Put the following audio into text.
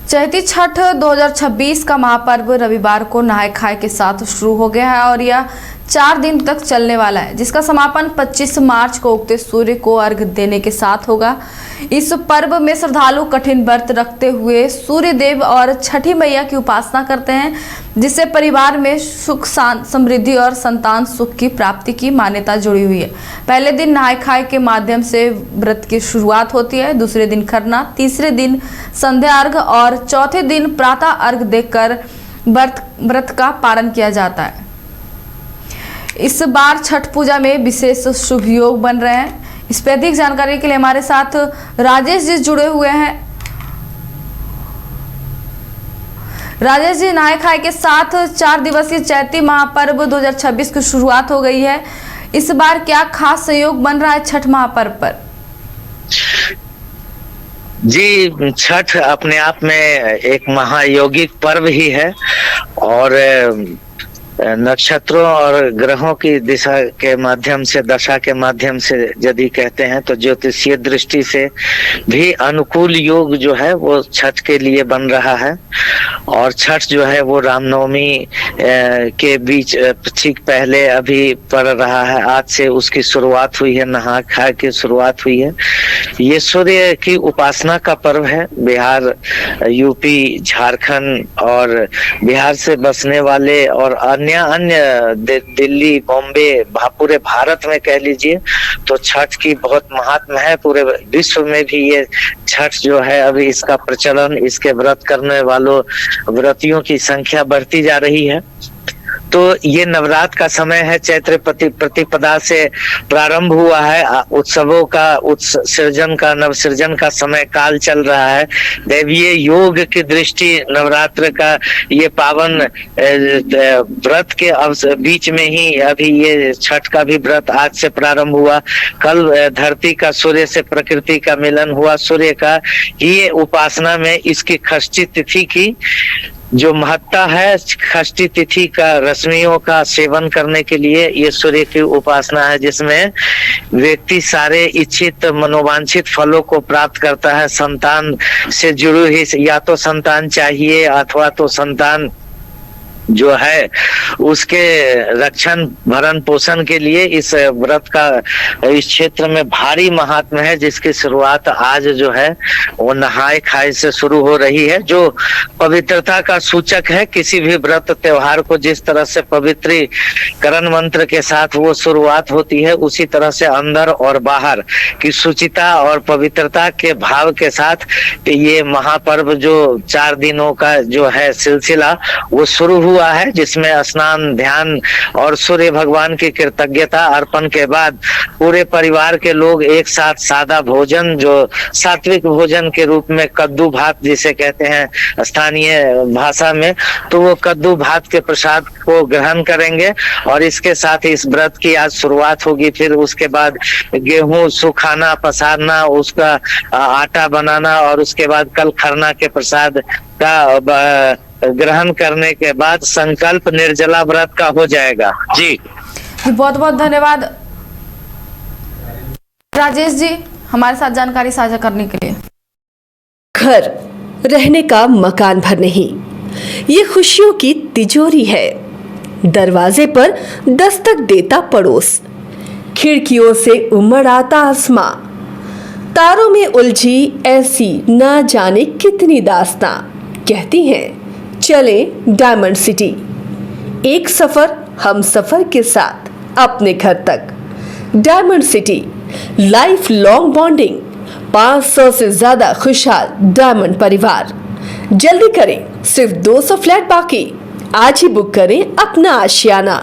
चैती छठ 2026 का महापर्व रविवार को नहाय खाए के साथ शुरू हो गया है और यह 4 दिन तक चलने वाला है, जिसका समापन 25 मार्च को उगते सूर्य को अर्घ देने के साथ होगा। इस पर्व में श्रद्धालु कठिन व्रत रखते हुए सूर्य देव और छठी मैया की उपासना करते हैं, जिससे परिवार में सुख समृद्धि और संतान सुख की प्राप्ति की मान्यता जुड़ी हुई है। पहले दिन नहाय खाए के माध्यम से व्रत की शुरुआत होती है, दूसरे दिन खरना, तीसरे दिन संध्या अर्घ और चौथे दिन प्रातः अर्घ देकर व्रत का पारण किया जाता है। इस बार छठ पूजा में विशेष शुभ योग बन रहे हैं। इस पर अधिक जानकारी के लिए हमारे साथ राजेश जी जुड़े हुए हैं। राजेश जी, नहाय खाए के साथ 4 दिवसीय चैती महापर्व 2026 की शुरुआत हो गई है। इस बार क्या खास सहयोग बन रहा है छठ महापर्व पर? जी, छठ अपने आप में एक महायोगिक पर्व ही है और नक्षत्रों और ग्रहों की दिशा के माध्यम से, दशा के माध्यम से यदि कहते हैं तो ज्योतिषीय दृष्टि से भी अनुकूल योग जो है वो छठ के लिए बन रहा है। और छठ जो है वो रामनवमी के बीच ठीक पहले अभी पड़ रहा है। आज से उसकी शुरुआत हुई है, नहा खा की शुरुआत हुई है। ये सूर्य की उपासना का पर्व है। बिहार, यूपी, झारखंड और बिहार से बसने वाले और अन्य दिल्ली, बॉम्बे, पूरे भारत में कह लीजिए तो छठ की बहुत महात्मा है। पूरे विश्व में भी ये छठ जो है अभी इसका प्रचलन, इसके व्रत करने वालों व्रतियों की संख्या बढ़ती जा रही है। तो ये नवरात्र का समय है, चैत्र प्रतिपदा से प्रारंभ हुआ है। उत्सवों का सृजन का, नवसृजन का समय काल चल रहा है। दैवीय योग की दृष्टि नवरात्र का ये पावन व्रत के बीच में ही अभी ये छठ का भी व्रत आज से प्रारंभ हुआ। कल धरती का सूर्य से प्रकृति का मिलन हुआ। सूर्य का ये उपासना में इसकी षष्ठी तिथि की जो महत्ता है, षष्ठी तिथि का रश्मियों का सेवन करने के लिए ये सूर्य की उपासना है, जिसमें व्यक्ति सारे इच्छित मनोवांछित फलों को प्राप्त करता है। संतान से जुड़ी हुई, या तो संतान चाहिए अथवा तो संतान जो है उसके रक्षण भरण पोषण के लिए इस व्रत का इस क्षेत्र में भारी महात्मा है, जिसकी शुरुआत आज जो है वो नहाय खाए से शुरू हो रही है, जो पवित्रता का सूचक है। किसी भी व्रत त्योहार को जिस तरह से पवित्रीकरण मंत्र के साथ वो शुरुआत होती है, उसी तरह से अंदर और बाहर की शुचिता और पवित्रता के भाव के साथ ये महापर्व जो 4 दिनों का जो है सिलसिला वो शुरू हुआ है, जिसमें स्नान, ध्यान और सूर्य भगवान की कृतज्ञता अर्पण के बाद पूरे परिवार के लोग एक साथ सादा भोजन, जो सात्विक भोजन के रूप में कद्दू भात जिसे कहते हैं स्थानीय भाषा में, तो वो कद्दू भात के प्रसाद को ग्रहण करेंगे। और इसके साथ इस व्रत की आज शुरुआत होगी। फिर उसके बाद गेहूं सुखाना, पसारना, उसका आटा बनाना और उसके बाद कल खरना के प्रसाद का ग्रहण करने के बाद संकल्प निर्जला व्रत का हो जाएगा। जी बहुत बहुत धन्यवाद राजेश जी, हमारे साथ जानकारी साझा करने के लिए। घर रहने का मकान भर नहीं, ये खुशियों की तिजोरी है। दरवाजे पर दस्तक देता पड़ोस, खिड़कियों से उमड़ आता आसमां, तारों में उलझी ऐसी ना जाने कितनी दास्तां। कहती हैं चले डायमंड सिटी, एक सफर हम सफर के साथ अपने घर तक। Diamond city, life long bonding, 500 से ज्यादा खुशहाल डायमंड परिवार। जल्दी करें, सिर्फ 200 फ्लैट बाकी। आज ही बुक करें अपना आशियाना।